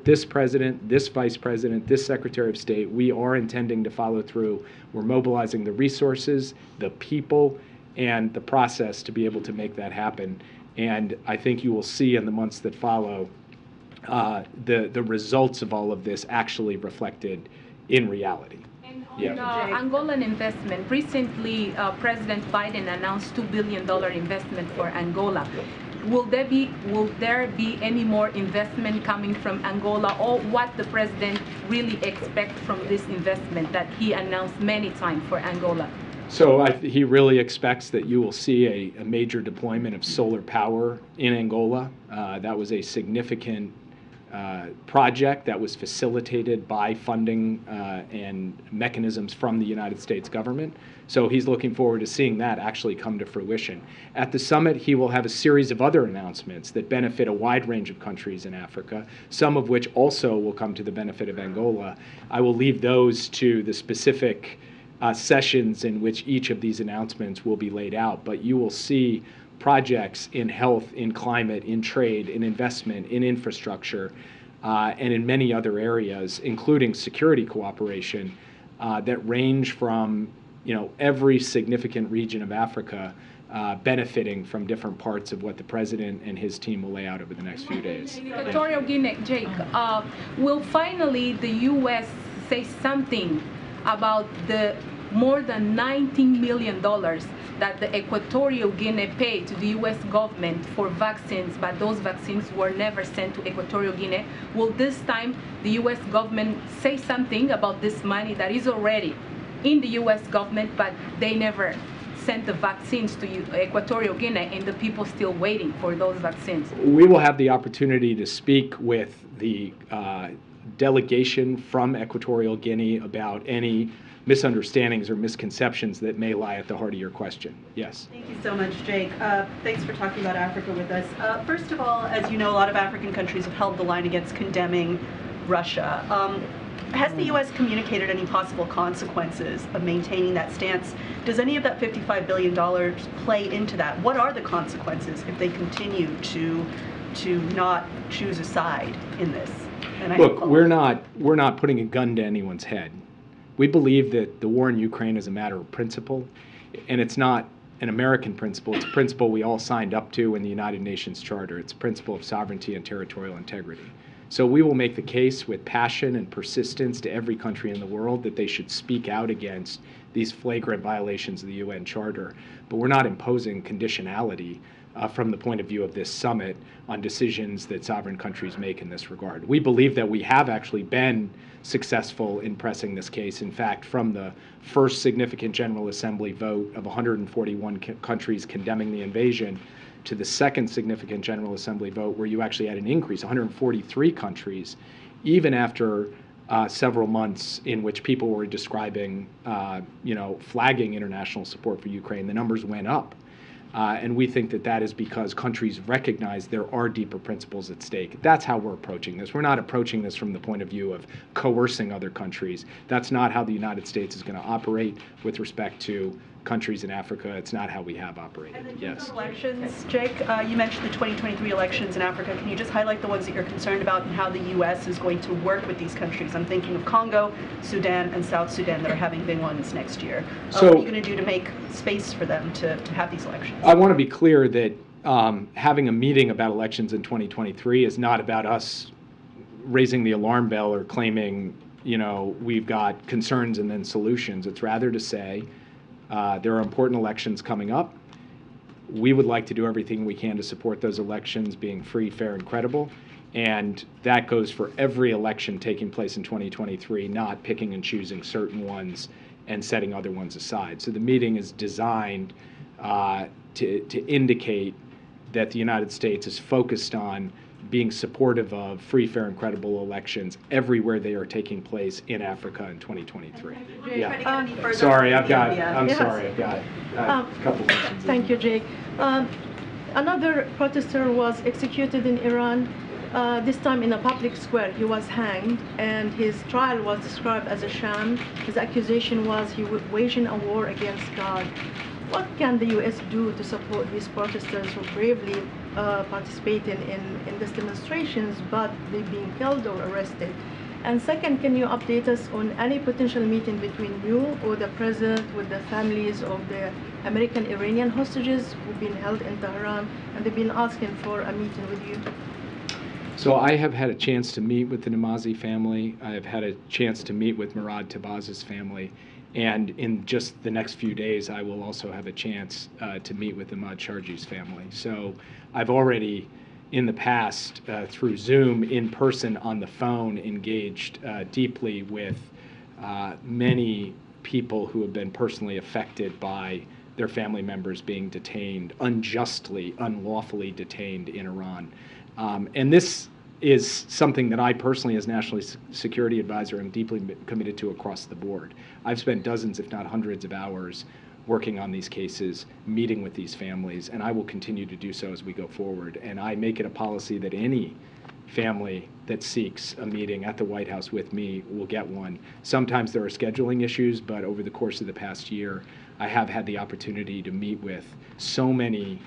This president, this vice president, this secretary of state, we are intending to follow through. We're mobilizing the resources, the people, and the process to be able to make that happen. And I think you will see in the months that follow the results of all of this actually reflected in reality. And on Angolan investment, recently President Biden announced $2 billion investment for Angola. Will there be any more investment coming from Angola, or what the president really expects from this investment that he announced many times for Angola? So he really expects that you will see a major deployment of solar power in Angola. That was a significant project that was facilitated by funding and mechanisms from the United States government. So he's looking forward to seeing that actually come to fruition. At the summit, he will have a series of other announcements that benefit a wide range of countries in Africa, some of which also will come to the benefit of Angola. I will leave those to the specific sessions in which each of these announcements will be laid out, but you will see projects in health, in climate, in trade, in investment, in infrastructure, and in many other areas, including security cooperation, that range from every significant region of Africa benefiting from different parts of what the president and his team will lay out over the next few days. Equatorial Guinea, Jake, will finally the U.S. say something about the more than $19 million that the Equatorial Guinea paid to the U.S. government for vaccines, but those vaccines were never sent to Equatorial Guinea? Will this time the U.S. government say something about this money that is already in the U.S. government, but they never sent the vaccines to Equatorial Guinea, and the people still waiting for those vaccines? We will have the opportunity to speak with the delegation from Equatorial Guinea about any misunderstandings or misconceptions that may lie at the heart of your question. Yes. Thank you so much, Jake. Thanks for talking about Africa with us. First of all, as you know, a lot of African countries have held the line against condemning Russia. Has the U.S. communicated any possible consequences of maintaining that stance? Does any of that $55 billion play into that? What are the consequences if they continue to not choose a side in this? Look, we're not putting a gun to anyone's head. We believe that the war in Ukraine is a matter of principle, and it's not an American principle. It's a principle we all signed up to in the United Nations Charter. It's a principle of sovereignty and territorial integrity. So we will make the case with passion and persistence to every country in the world that they should speak out against these flagrant violations of the UN Charter. But we're not imposing conditionality from the point of view of this summit on decisions that sovereign countries make in this regard. We believe that we have actually been successful in pressing this case. In fact, from the first significant General Assembly vote of 141 countries condemning the invasion to the second significant General Assembly vote where you actually had an increase, 143 countries, even after several months in which people were describing, flagging international support for Ukraine, the numbers went up. And we think that that is because countries recognize there are deeper principles at stake. That's how we're approaching this. We're not approaching this from the point of view of coercing other countries. That's not how the United States is going to operate with respect to countries in Africa. It's not how we have operated. And yes. Elections, Jake, you mentioned the 2023 elections in Africa. Can you just highlight the ones that you're concerned about and how the U.S. is going to work with these countries? I'm thinking of Congo, Sudan, and South Sudan that are having big ones next year. So, what are you going to do to make space for them to have these elections? I want to be clear that having a meeting about elections in 2023 is not about us raising the alarm bell or claiming, we've got concerns and then solutions. It's rather to say, there are important elections coming up. We would like to do everything we can to support those elections being free, fair, and credible. And that goes for every election taking place in 2023, not picking and choosing certain ones and setting other ones aside. So the meeting is designed to indicate that the United States is focused on being supportive of free, fair, and credible elections everywhere they are taking place in Africa in 2023. Yeah. Sorry, I've got a couple questions. Thank you, Jake. Another protester was executed in Iran, this time in a public square. He was hanged, and his trial was described as a sham. His accusation was he was waging a war against God. What can the U.S. do to support these protesters who bravely participating in these demonstrations, but they're being killed or arrested. And second, can you update us on any potential meeting between you or the president with the families of the American Iranian hostages who've been held in Tehran, and they've been asking for a meeting with you? So I have had a chance to meet with the Namazi family. I have had a chance to meet with Murad Tabaz's family. And in just the next few days, I will also have a chance to meet with Ahmad Sharji's family. So I've already, in the past, through Zoom, in person, on the phone, engaged deeply with many people who have been personally affected by their family members being detained, unjustly, unlawfully detained in Iran. And this is something that I personally, as National Security Advisor, am deeply committed to across the board. I've spent dozens, if not hundreds of hours working on these cases, meeting with these families, and I will continue to do so as we go forward. And I make it a policy that any family that seeks a meeting at the White House with me will get one. Sometimes there are scheduling issues, but over the course of the past year, I have had the opportunity to meet with so many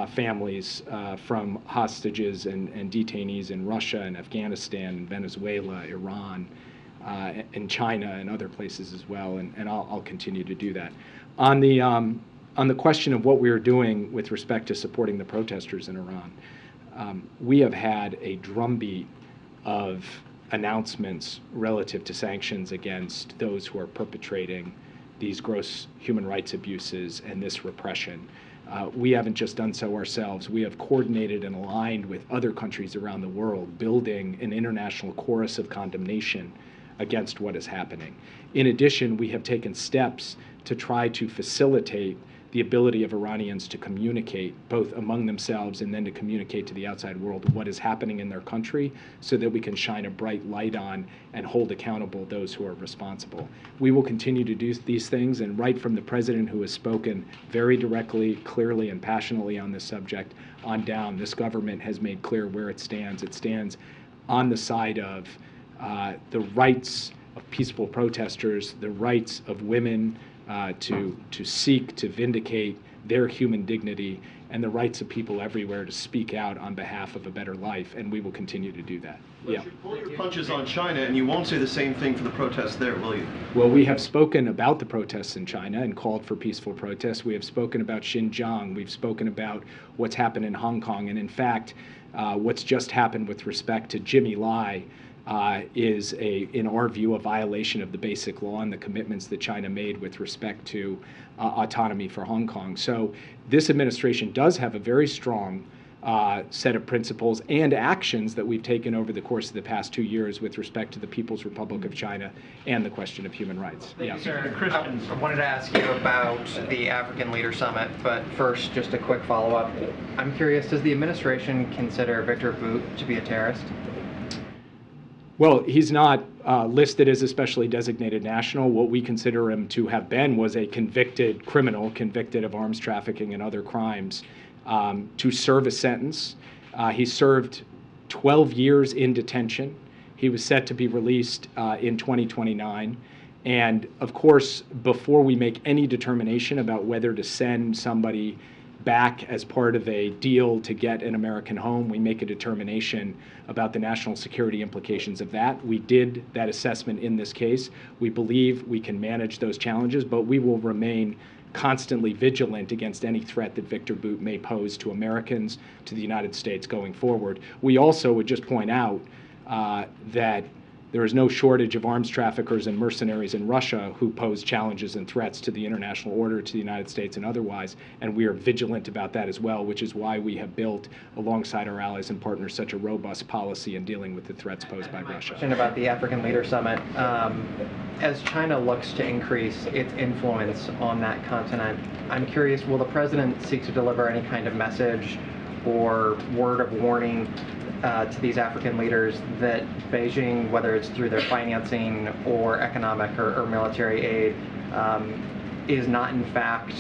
families from hostages and detainees in Russia and Afghanistan and Venezuela, Iran, and China and other places as well, and I'll continue to do that. On the question of what we are doing with respect to supporting the protesters in Iran, we have had a drumbeat of announcements relative to sanctions against those who are perpetrating these gross human rights abuses and this repression. We haven't just done so ourselves. We have coordinated and aligned with other countries around the world, building an international chorus of condemnation against what is happening. In addition, we have taken steps to try to facilitate the ability of Iranians to communicate both among themselves and then to communicate to the outside world what is happening in their country so that we can shine a bright light on and hold accountable those who are responsible. We will continue to do these things, and right from the president, who has spoken very directly, clearly, and passionately on this subject, on down, this government has made clear where it stands. It stands on the side of the rights of peaceful protesters, the rights of women to seek to vindicate their human dignity, and the rights of people everywhere to speak out on behalf of a better life, and we will continue to do that. But you pull your punches on China, and you won't say the same thing for the protests there, will you? Well, we have spoken about the protests in China and called for peaceful protests. We have spoken about Xinjiang. We've spoken about what's happened in Hong Kong. And in fact, what's just happened with respect to Jimmy Lai is, in our view, a violation of the basic law and the commitments that China made with respect to autonomy for Hong Kong. So this administration does have a very strong set of principles and actions that we've taken over the course of the past 2 years with respect to the People's Republic of China and the question of human rights. Thank you, sir. I wanted to ask you about the African Leader Summit, but first, just a quick follow-up. I'm curious, does the administration consider Viktor Bout to be a terrorist? Well, he's not listed as a specially designated national. What we consider him to have been was a convicted criminal, convicted of arms trafficking and other crimes, to serve a sentence. He served 12 years in detention. He was set to be released in 2029. And of course, before we make any determination about whether to send somebody back as part of a deal to get an American home, we make a determination about the national security implications of that. We did that assessment in this case. We believe we can manage those challenges, but we will remain constantly vigilant against any threat that Viktor Bout may pose to Americans, to the United States going forward. We also would just point out that there is no shortage of arms traffickers and mercenaries in Russia who pose challenges and threats to the international order, to the United States and otherwise, and we are vigilant about that as well, which is why we have built, alongside our allies and partners, such a robust policy in dealing with the threats posed by Russia. Question about the African Leader Summit. As China looks to increase its influence on that continent, I'm curious, will the president seek to deliver any kind of message or word of warning to these African leaders that Beijing, whether it's through their financing or economic or military aid, is not in fact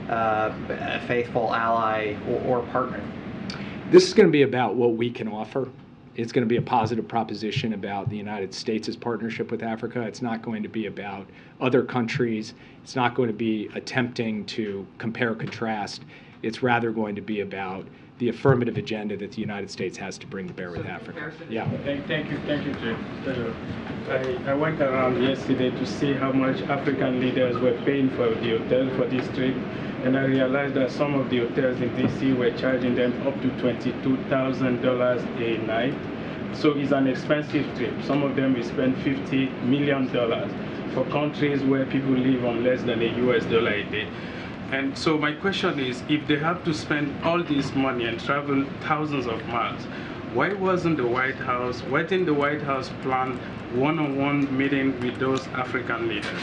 a faithful ally or partner? This is going to be about what we can offer. It's going to be a positive proposition about the United States' partnership with Africa. It's not going to be about other countries. It's not going to be attempting to compare or contrast. It's rather going to be about the affirmative agenda that the United States has to bring to bear with Africa. Yeah. Thank you, Jay. I went around yesterday to see how much African leaders were paying for the hotel for this trip, and I realized that some of the hotels in DC were charging them up to $22,000 a night. So it's an expensive trip. Some of them will spend $50 million for countries where people live on less than $1 a day. And so my question is, if they have to spend all this money and travel thousands of miles, why didn't the White House plan one-on-one meeting with those African leaders?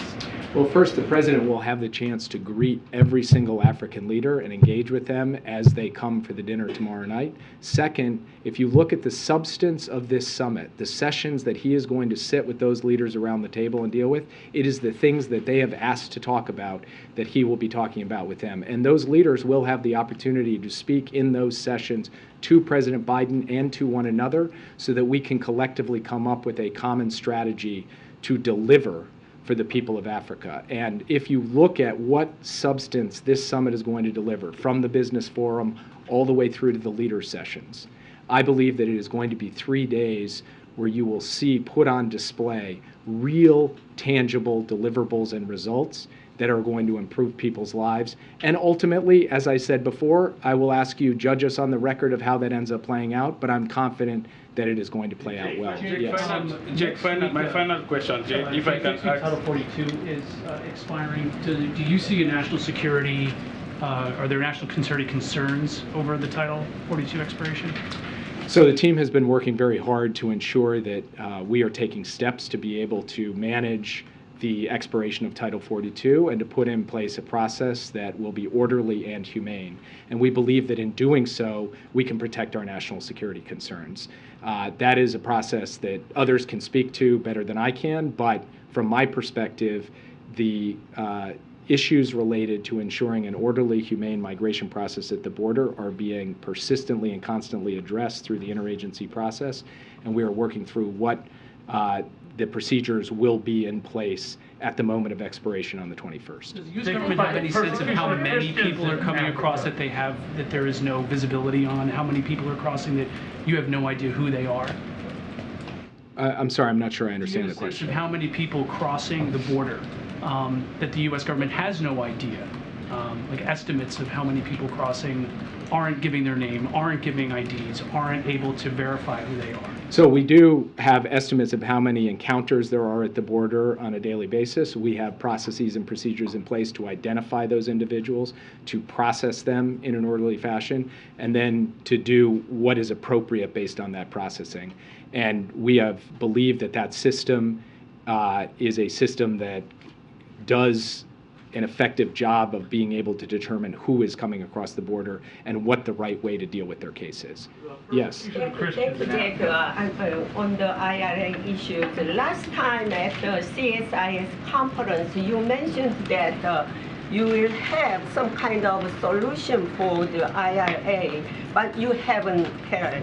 Well, first, the president will have the chance to greet every single African leader and engage with them as they come for the dinner tomorrow night. Second, if you look at the substance of this summit, the sessions that he is going to sit with those leaders around the table and deal with, it is the things that they have asked to talk about that he will be talking about with them. And those leaders will have the opportunity to speak in those sessions to President Biden and to one another so that we can collectively come up with a common strategy to deliver for the people of Africa. And if you look at what substance this summit is going to deliver, from the business forum all the way through to the leader sessions, I believe that it is going to be 3 days where you will see put on display real, tangible deliverables and results that are going to improve people's lives. And ultimately, as I said before, I will ask you, judge us on the record of how that ends up playing out, but I'm confident that it is going to play out well. Jake, my final question, Jake, if I can ask. Title 42 is expiring. Do you see a national security, are there national security concerns over the Title 42 expiration? So the team has been working very hard to ensure that we are taking steps to be able to manage the expiration of Title 42 and to put in place a process that will be orderly and humane. And we believe that in doing so, we can protect our national security concerns. That is a process that others can speak to better than I can, but from my perspective, the issues related to ensuring an orderly, humane migration process at the border are being persistently and constantly addressed through the interagency process, and we are working through what the procedures will be in place at the moment of expiration on the 21st. Does the U.S. government have any sense of how many people are coming across that that there is no visibility on? How many people are crossing that you have no idea who they are? I'm sorry, I'm not sure I understand the question. How many people crossing the border that the U.S. government has no idea? Like estimates of how many people crossing aren't giving their name, aren't giving IDs, aren't able to verify who they are. So we do have estimates of how many encounters there are at the border on a daily basis. We have processes and procedures in place to identify those individuals, to process them in an orderly fashion, and then to do what is appropriate based on that processing. And we have believed that that system is a system that does an effective job of being able to determine who is coming across the border and what the right way to deal with their case is. Yes. Thank you, Jake. On the IRA issue, the last time at the CSIS conference, you mentioned that you will have some kind of solution for the IRA, but you haven't heard.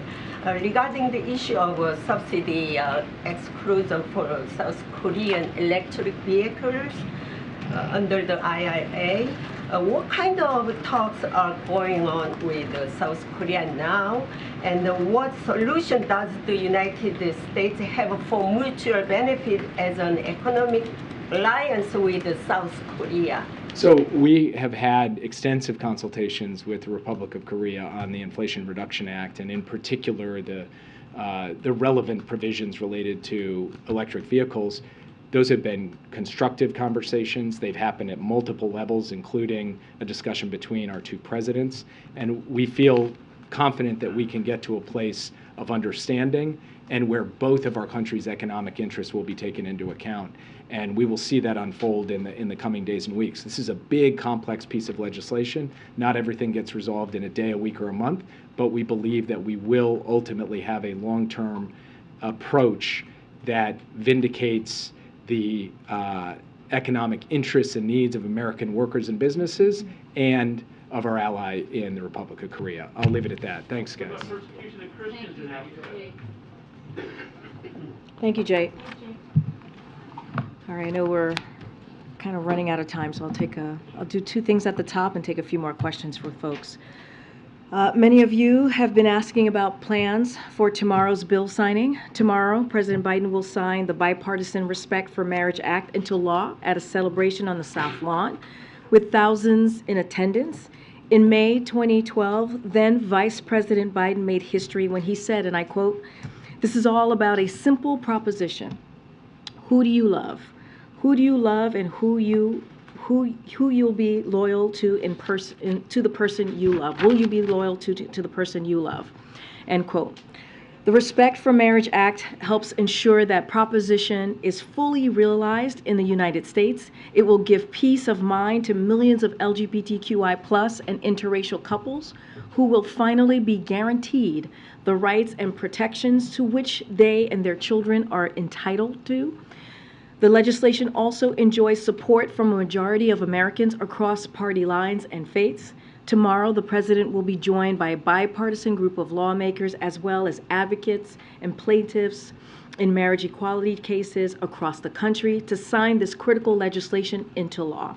Regarding the issue of subsidy exclusion for South Korean electric vehicles, under the IRA, what kind of talks are going on with South Korea now, and what solution does the United States have for mutual benefit as an economic alliance with South Korea? So we have had extensive consultations with the Republic of Korea on the Inflation Reduction Act, and in particular the relevant provisions related to electric vehicles. Those have been constructive conversations. They've happened at multiple levels, including a discussion between our two presidents. And we feel confident that we can get to a place of understanding and where both of our countries' economic interests will be taken into account. And we will see that unfold in the coming days and weeks. This is a big, complex piece of legislation. Not everything gets resolved in a day, a week, or a month, but we believe that we will ultimately have a long-term approach that vindicates the economic interests and needs of American workers and businesses and of our ally in the Republic of Korea. I'll leave it at that. Thanks, guys. Thank you, Jay. All right, I know we're kind of running out of time, so I'll do two things at the top and take a few more questions for folks. Many of you have been asking about plans for tomorrow's bill signing. Tomorrow, President Biden will sign the Bipartisan Respect for Marriage Act into law at a celebration on the South Lawn with thousands in attendance. In May 2012, then Vice President Biden made history when he said, and I quote, "This is all about a simple proposition. Who do you love? Who do you love, and who you'll be loyal to to the person you love? Will you be loyal to the person you love?" End quote. The Respect for Marriage Act helps ensure that proposition is fully realized in the United States. It will give peace of mind to millions of LGBTQI+ and interracial couples who will finally be guaranteed the rights and protections to which they and their children are entitled to. The legislation also enjoys support from a majority of Americans across party lines and faiths. Tomorrow, the president will be joined by a bipartisan group of lawmakers as well as advocates and plaintiffs in marriage equality cases across the country to sign this critical legislation into law.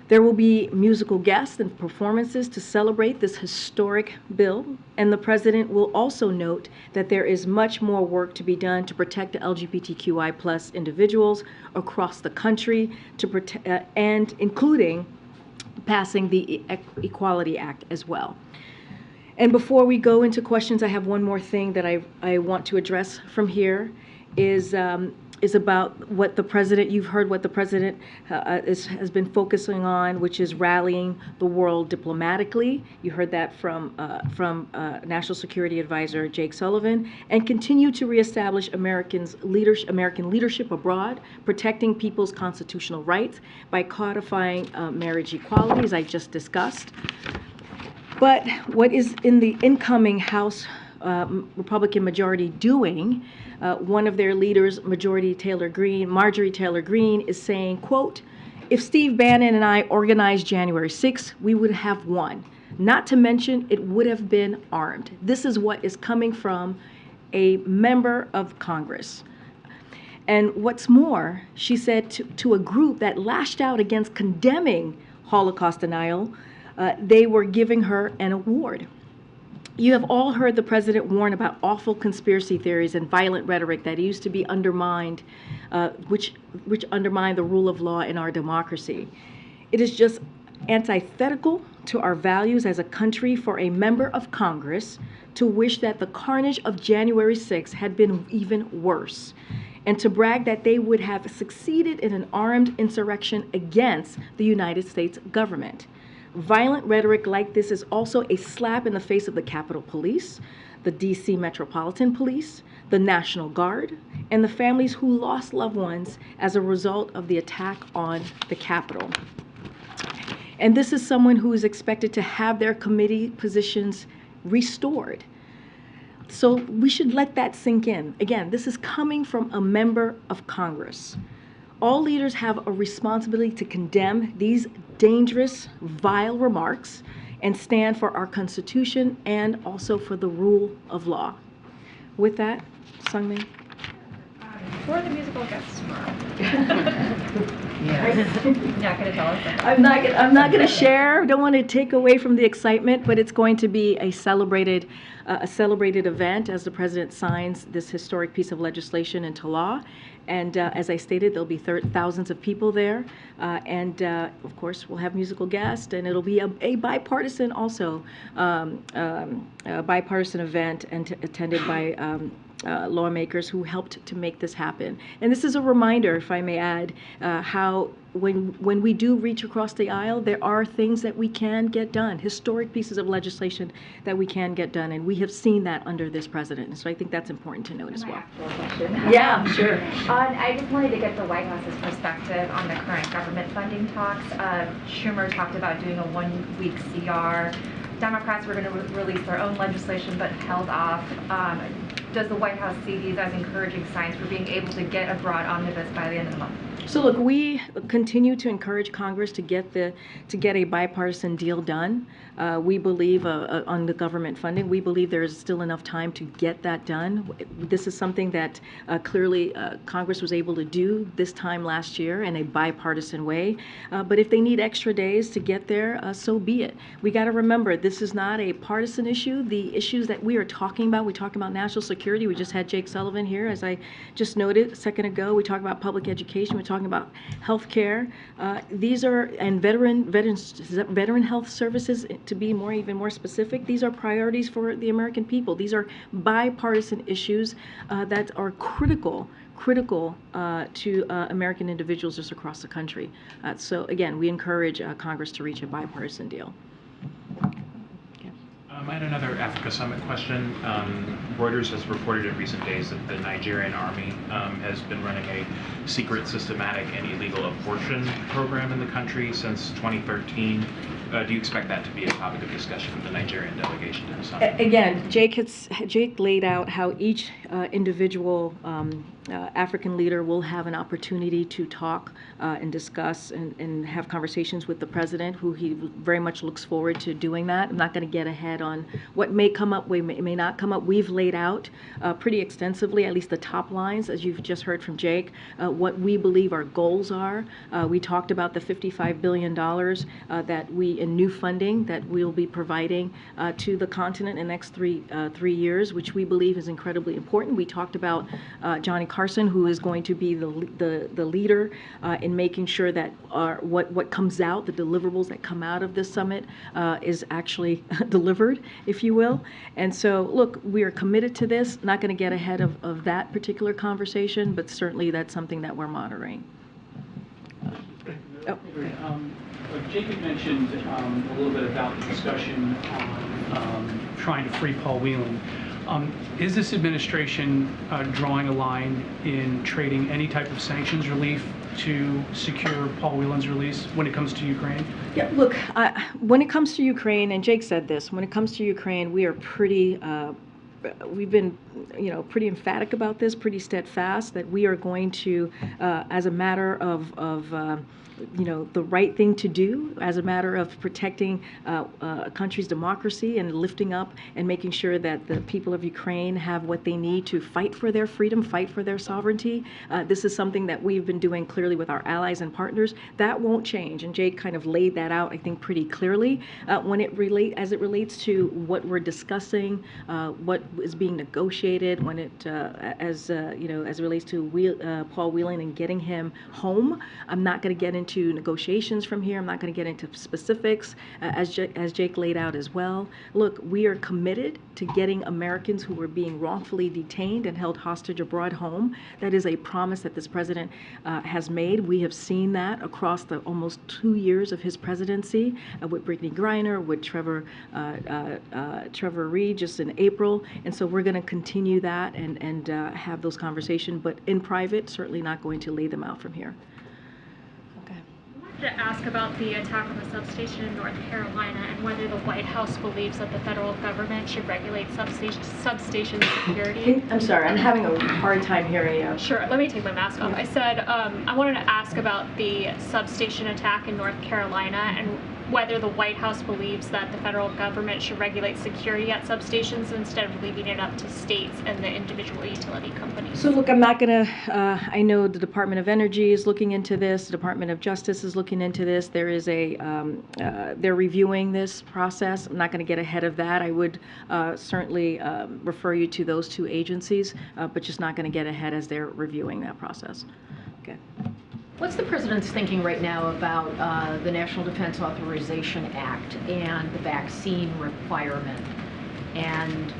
There will be musical guests and performances to celebrate this historic bill, and the president will also note that there is much more work to be done to protect the LGBTQI+ individuals across the country, and including passing the Equality Act as well. And before we go into questions, I have one more thing that I want to address from here is about what the president, you've heard what the president has been focusing on, which is rallying the world diplomatically. You heard that from National Security Advisor Jake Sullivan, and continue to reestablish American leadership abroad, protecting people's constitutional rights by codifying marriage equality, as I just discussed. But what is in the incoming House Republican majority doing? One of their leaders, Marjorie Taylor Greene, is saying, quote, "If Steve Bannon and I organized January 6th, we would have won. Not to mention, it would have been armed." This is what is coming from a member of Congress. And what's more, she said to a group that lashed out against condemning Holocaust denial, they were giving her an award. You have all heard the president warn about awful conspiracy theories and violent rhetoric that used to be undermined, which undermine the rule of law in our democracy. It is just antithetical to our values as a country for a member of Congress to wish that the carnage of January 6th had been even worse, and to brag that they would have succeeded in an armed insurrection against the United States government. Violent rhetoric like this is also a slap in the face of the Capitol Police, the DC Metropolitan Police, the National Guard, and the families who lost loved ones as a result of the attack on the Capitol. And this is someone who is expected to have their committee positions restored. So we should let that sink in. Again, this is coming from a member of Congress. All leaders have a responsibility to condemn these dangerous, vile remarks and stand for our Constitution and also for the rule of law. With that, Sungmin. Who are the musical guests tomorrow? Yes. You're not going to tell us? I'm not going to share. Don't want to take away from the excitement, but it's going to be a celebrated event as the president signs this historic piece of legislation into law. And as I stated, there'll be thousands of people there, and of course we'll have musical guests, and it'll be a bipartisan also, bipartisan event and attended by lawmakers who helped to make this happen. And this is a reminder, if I may add, how when we do reach across the aisle, there are things that we can get done, historic pieces of legislation that we can get done, and we have seen that under this president. And so I think that's important to note as well. Yeah, sure. I just wanted to get the White House's perspective on the current government funding talks. Schumer talked about doing a 1-week CR. Democrats were going to release their own legislation but held off. Does the White House see these as encouraging signs for being able to get a broad omnibus by the end of the month? So look, we continue to encourage Congress to get a bipartisan deal done. We believe on the government funding. We believe there is still enough time to get that done. This is something that clearly Congress was able to do this time last year in a bipartisan way. But if they need extra days to get there, so be it. We got to remember this is not a partisan issue. The issues that we are talking about, we talk about national security. We just had Jake Sullivan here, as I just noted a second ago. We talk about public education. We talk about health care. These are, and veteran health services, to be even more specific. These are priorities for the American people. These are bipartisan issues that are critical to American individuals just across the country. So again, we encourage Congress to reach a bipartisan deal. I had another Africa Summit question. Reuters has reported in recent days that the Nigerian army has been running a secret, systematic, and illegal abortion program in the country since 2013. Do you expect that to be a topic of discussion for the Nigerian delegation to the summit? Again, Jake laid out how each individual African leader will have an opportunity to talk and discuss and have conversations with the president, who he very much looks forward to doing that. I'm not going to get ahead on what may come up, may not come up. We've laid out pretty extensively, at least the top lines, as you've just heard from Jake, what we believe our goals are. We talked about the $55 billion that in new funding that we'll be providing to the continent in the next three years, which we believe is incredibly important. We talked about Johnny Carson, who is going to be the leader in making sure that what comes out, the deliverables that come out of this summit, is actually delivered, if you will. And so, look, we are committed to this. Not going to get ahead of that particular conversation, but certainly that's something that we're monitoring. Jake had mentioned a little bit about the discussion on trying to free Paul Whelan. Is this administration drawing a line in trading any type of sanctions relief to secure Paul Whelan's release when it comes to Ukraine? Yeah, look, when it comes to Ukraine, and Jake said this, when it comes to Ukraine, we are pretty we've been, pretty emphatic about this, pretty steadfast, that we are going to, as a matter of the right thing to do, as a matter of protecting a country's democracy and lifting up and making sure that the people of Ukraine have what they need to fight for their freedom, fight for their sovereignty. This is something that we've been doing clearly with our allies and partners. That won't change, and Jake kind of laid that out, I think, pretty clearly. As it relates to what we're discussing, what is being negotiated, when it as it relates to Paul Whelan and getting him home, I'm not going to get into negotiations from here. I'm not going to get into specifics, as Jake laid out as well. Look, we are committed to getting Americans who were being wrongfully detained and held hostage abroad home. That is a promise that this president has made. We have seen that across the almost 2 years of his presidency, with Brittany Griner, with Trevor Reed just in April. And so we're going to continue that and have those conversations, but in private, certainly not going to lay them out from here. To ask about the attack on the substation in North Carolina and whether the White House believes that the federal government should regulate substation security. I'm sorry, I'm having a hard time hearing you. Sure, let me take my mask off. I said I wanted to ask about the substation attack in North Carolina and whether the White House believes that the federal government should regulate security at substations instead of leaving it up to states and the individual utility companies. So look, I'm not going to, I know the Department of Energy is looking into this, the Department of Justice is looking into this. There is they're reviewing this process. I'm not going to get ahead of that. I would certainly refer you to those two agencies, but just not going to get ahead as they're reviewing that process. Okay. What's the president's thinking right now about the National Defense Authorization Act and the vaccine requirement? And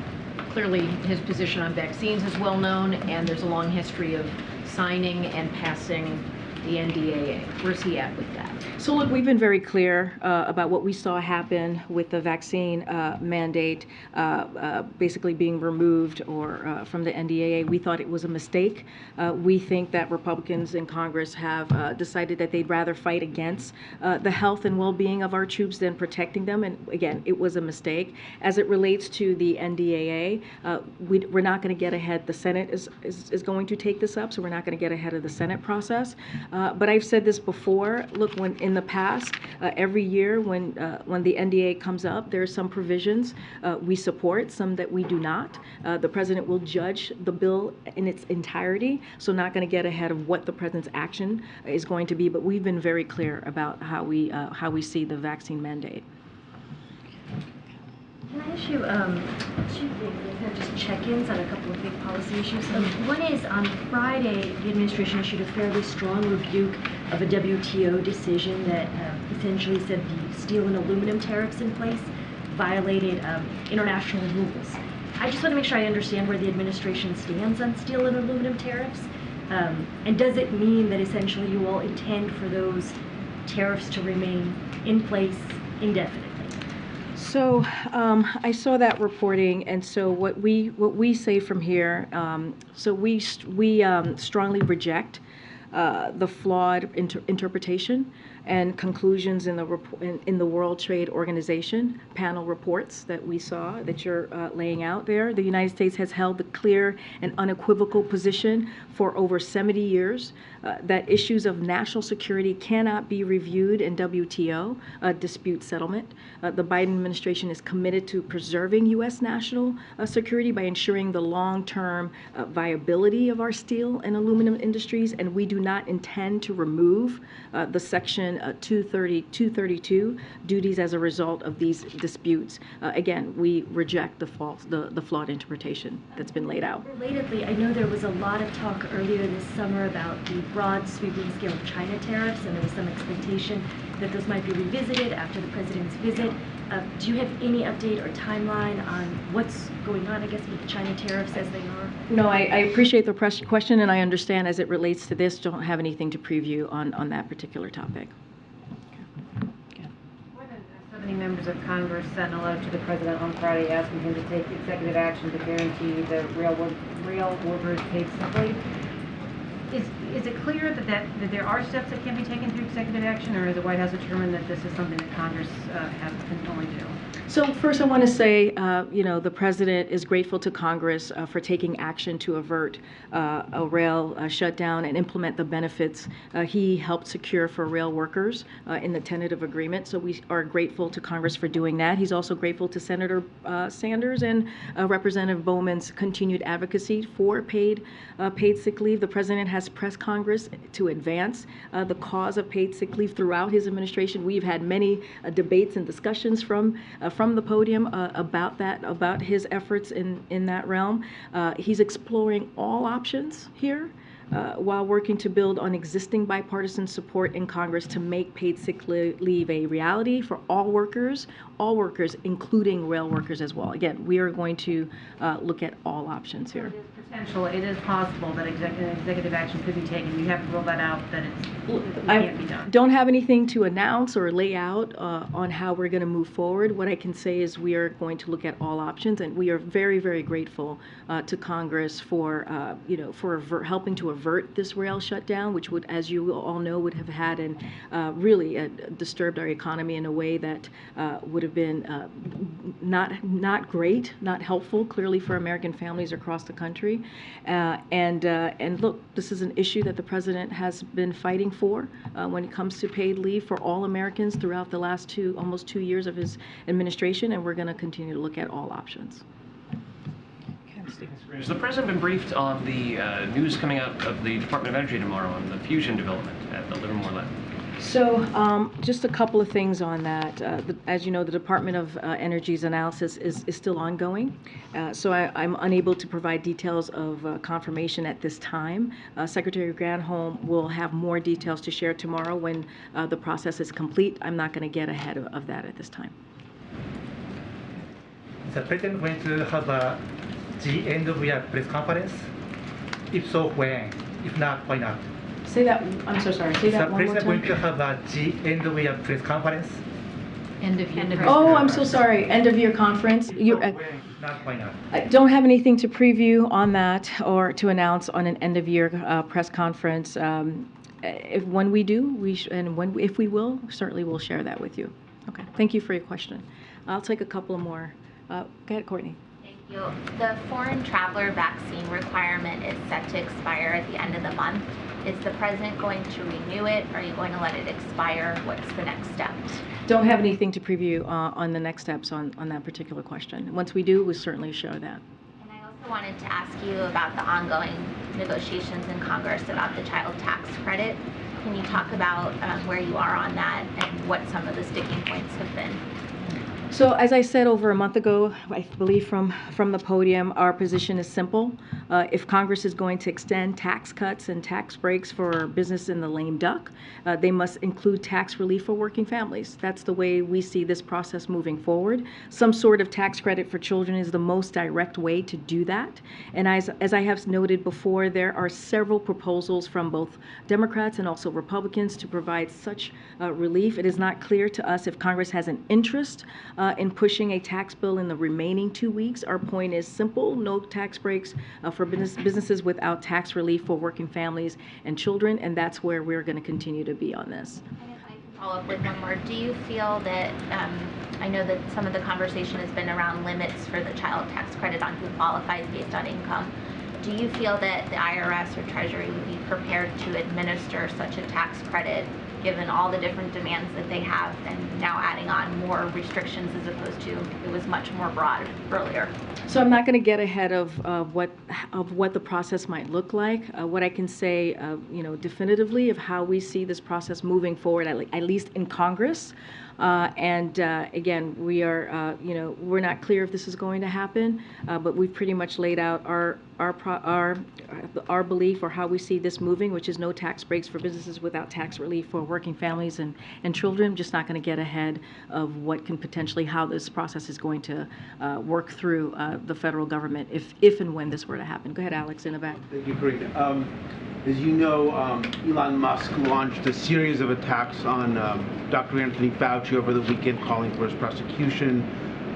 clearly his position on vaccines is well known, and there's a long history of signing and passing the NDAA. Where's he at with that? So look, we've been very clear about what we saw happen with the vaccine mandate basically being removed or from the NDAA. We thought it was a mistake. We think that Republicans in Congress have decided that they'd rather fight against the health and well-being of our troops than protecting them. And again, it was a mistake. As it relates to the NDAA, we're not going to get ahead. The Senate is going to take this up, so we're not going to get ahead of the Senate process. But I've said this before. Look, when in the past, every year when the NDAA comes up, there are some provisions we support, some that we do not. The president will judge the bill in its entirety, so not going to get ahead of what the president's action is going to be. But we've been very clear about how we see the vaccine mandate. Can I ask you two things, kind of just check-ins on a couple of big policy issues? One is on Friday, the administration issued a fairly strong rebuke of a WTO decision that essentially said the steel and aluminum tariffs in place violated international rules. I just want to make sure I understand where the administration stands on steel and aluminum tariffs. And does it mean that essentially you all intend for those tariffs to remain in place indefinitely? So I saw that reporting, and so what we say from here. So we strongly reject the flawed interpretation and conclusions in the World Trade Organization panel reports that we saw that you're laying out there. The United States has held the clear and unequivocal position for over 70 years that issues of national security cannot be reviewed in WTO dispute settlement. The Biden administration is committed to preserving U.S. national security by ensuring the long-term viability of our steel and aluminum industries, and we do not intend to remove the Section 232 duties as a result of these disputes. Again, we reject the flawed interpretation that's been laid out. Relatedly, I know there was a lot of talk earlier this summer about the broad sweeping scale of China tariffs, and there was some expectation that those might be revisited after the president's visit. Do you have any update or timeline on what's going on, I guess, with the China tariffs as they are? No, I appreciate the question, and I understand as it relates to this, don't have anything to preview on that particular topic. More than 70 members of Congress sent a letter to the president on Friday asking him to take executive action to guarantee the real workers paid sick leave. Is it clear that there are steps that can be taken through executive action, or is the White House determined that this is something that Congress can only do? So first I want to say, the president is grateful to Congress for taking action to avert a rail shutdown and implement the benefits he helped secure for rail workers in the tentative agreement. So we are grateful to Congress for doing that. He's also grateful to Senator Sanders and Representative Bowman's continued advocacy for paid sick leave. The president has pressed Congress to advance the cause of paid sick leave throughout his administration. We've had many debates and discussions from the podium about his efforts in that realm. He's exploring all options here while working to build on existing bipartisan support in Congress to make paid sick leave a reality for all workers, including rail workers as well. Again, we are going to look at all options here. It is possible that executive action could be taken. You haven't ruled that out, that it can't be done. Don't have anything to announce or lay out on how we're going to move forward. What I can say is we are going to look at all options, and we are very, very grateful to Congress for helping to avert this rail shutdown, which would, as you all know, would have had really disturbed our economy in a way that would have been not great, not helpful, clearly for American families across the country. And look, this is an issue that the president has been fighting for when it comes to paid leave for all Americans throughout the last almost 2 years of his administration, and we're going to continue to look at all options. Has the president been briefed on the news coming out of the Department of Energy tomorrow on the fusion development at the Livermore Lab? So just a couple of things on that. As you know, the Department of Energy's analysis is still ongoing, so I'm unable to provide details of confirmation at this time. Secretary Granholm will have more details to share tomorrow when the process is complete. I'm not going to get ahead of that at this time. Is the president going to have the end of year press conference? If so, when? If not, why not? Say that, I'm so sorry, say that one more time. Is the president going to have the end of year press conference? End of year. Oh, I'm so sorry, end of year conference. Not, why not? I don't have anything to preview on that or to announce on an end of year press conference. When we do, if we will, certainly we'll share that with you. Okay, thank you for your question. I'll take a couple more. Go ahead, Courtney. Thank you. The foreign traveler vaccine requirement is set to expire at the end of the month. Is the president going to renew it? Are you going to let it expire? What's the next step? Don't have anything to preview on the next steps on that particular question. Once we do, we'll certainly share that. And I also wanted to ask you about the ongoing negotiations in Congress about the child tax credit. Can you talk about where you are on that and what some of the sticking points have been? So as I said over a month ago, I believe from the podium, our position is simple. If Congress is going to extend tax cuts and tax breaks for business in the lame duck, they must include tax relief for working families. That's the way we see this process moving forward. Some sort of tax credit for children is the most direct way to do that. And as I have noted before, there are several proposals from both Democrats and also Republicans to provide such relief. It is not clear to us if Congress has an interest in pushing a tax bill in the remaining 2 weeks. Our point is simple: no tax breaks for businesses without tax relief for working families and children, and that's where we're going to continue to be on this. And if I can follow up with one more, do you feel that, I know that some of the conversation has been around limits for the child tax credit on who qualifies based on income. Do you feel that the IRS or Treasury would be prepared to administer such a tax credit given all the different demands that they have and now adding on more restrictions as opposed to it was much more broad earlier? So I'm not going to get ahead of what the process might look like. What I can say, definitively of how we see this process moving forward, at least in Congress. Again, we are, we're not clear if this is going to happen, but we've pretty much laid out our belief or how we see this moving, which is no tax breaks for businesses without tax relief for working families and children. Just not going to get ahead of what can potentially, how this process is going to work through the federal government if and when this were to happen. Go ahead, Alex, in the back. Thank you, Karine. As you know, Elon Musk launched a series of attacks on Dr. Anthony Fauci over the weekend, calling for his prosecution,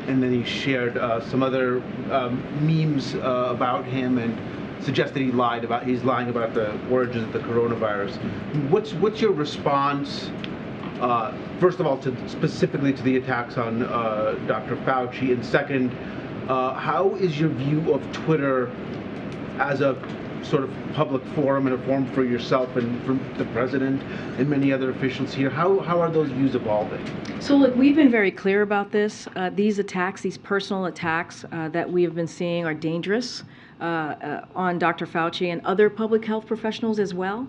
and then he shared some other memes about him and suggested he's lying about the origins of the coronavirus. What's your response, first of all, specifically to the attacks on Dr. Fauci, and second, how is your view of Twitter as a sort of public forum and a forum for yourself and for the president and many other officials here? How are those views evolving? So look, we've been very clear about this. These attacks, these personal attacks that we have been seeing are dangerous on Dr. Fauci and other public health professionals as well.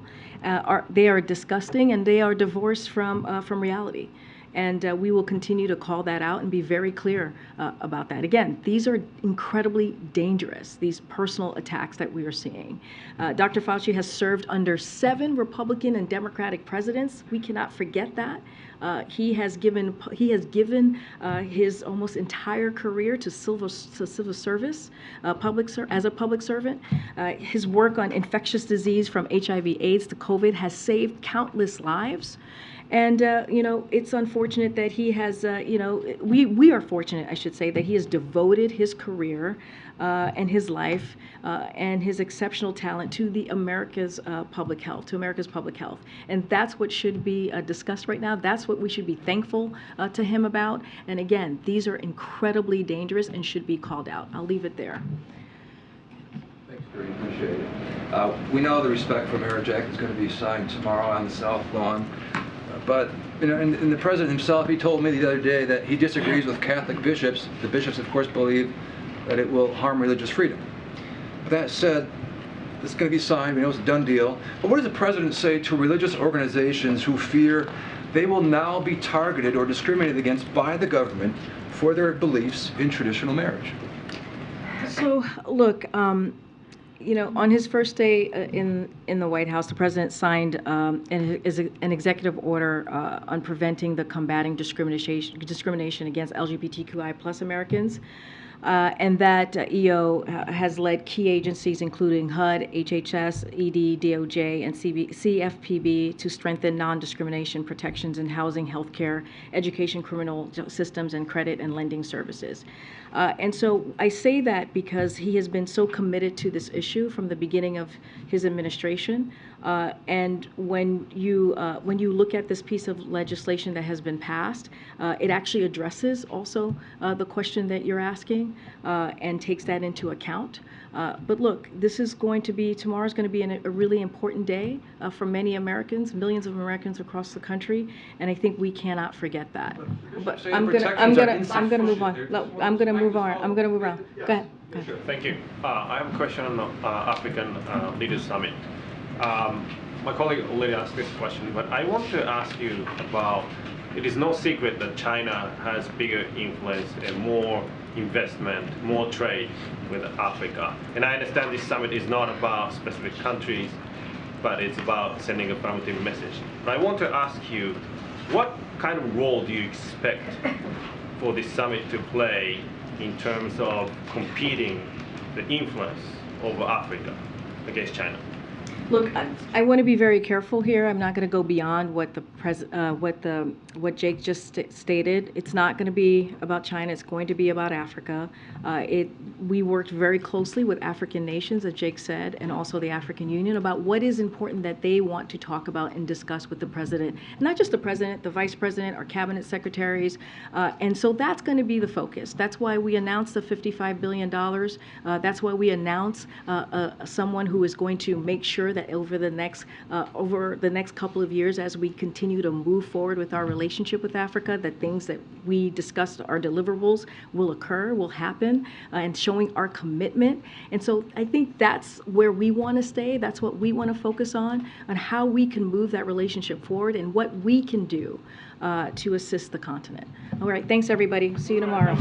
They are disgusting and they are divorced from reality. And we will continue to call that out and be very clear about that. Again, these are incredibly dangerous, these personal attacks that we are seeing. Dr. Fauci has served under 7 Republican and Democratic presidents. We cannot forget that. He has given his almost entire career to civil service, as a public servant. His work on infectious disease from HIV/AIDS to COVID has saved countless lives. And, it's unfortunate that he has, we are fortunate, I should say, that he has devoted his career and his life and his exceptional talent to America's public health. And that's what should be discussed right now. That's what we should be thankful to him about. And again, these are incredibly dangerous and should be called out. I'll leave it there. Thanks, Karine. Appreciate it. We know the Respect for Marriage Act is going to be signed tomorrow on the South Lawn. But, and the president himself, he told me the other day that he disagrees with Catholic bishops. The bishops, of course, believe that it will harm religious freedom. But that said, it's going to be signed. We know it's a done deal. But what does the president say to religious organizations who fear they will now be targeted or discriminated against by the government for their beliefs in traditional marriage? So, look, on his first day in the White House, the president signed an executive order on preventing the combating discrimination against LGBTQI+ Americans. And that EO has led key agencies, including HUD, HHS, ED, DOJ, and CFPB, to strengthen non-discrimination protections in housing, healthcare, education, criminal systems, and credit and lending services. And so I say that because he has been so committed to this issue from the beginning of his administration. And when you look at this piece of legislation that has been passed, it actually addresses also the question that you're asking and takes that into account. But look, tomorrow's going to be a really important day for many Americans, millions of Americans across the country, and I think we cannot forget that. But I'm gonna move on. I'm gonna move on. Go ahead. Sure, thank you. I have a question on the African Leaders Summit. My colleague already asked this question, but I want to ask you about, it is no secret that China has bigger influence and more investment, more trade with Africa. And I understand this summit is not about specific countries, but it's about sending a affirmative message. But I want to ask you, what kind of role do you expect for this summit to play in terms of competing the influence over Africa against China? Look, I want to be very careful here. I'm not going to go beyond what what Jake just stated. It's not going to be about China. It's going to be about Africa. We worked very closely with African nations, as Jake said, and also the African Union about what is important that they want to talk about and discuss with the president. Not just the president, the vice president, our cabinet secretaries. And so that's going to be the focus. That's why we announced the $55 billion. That's why we announced someone who is going to make sure that over the next couple of years, as we continue to move forward with our relationship with Africa, that things that we discussed, our deliverables, will occur, will happen, and showing our commitment. And so I think that's where we want to stay. That's what we want to focus on how we can move that relationship forward and what we can do to assist the continent. All right, thanks everybody. See you tomorrow.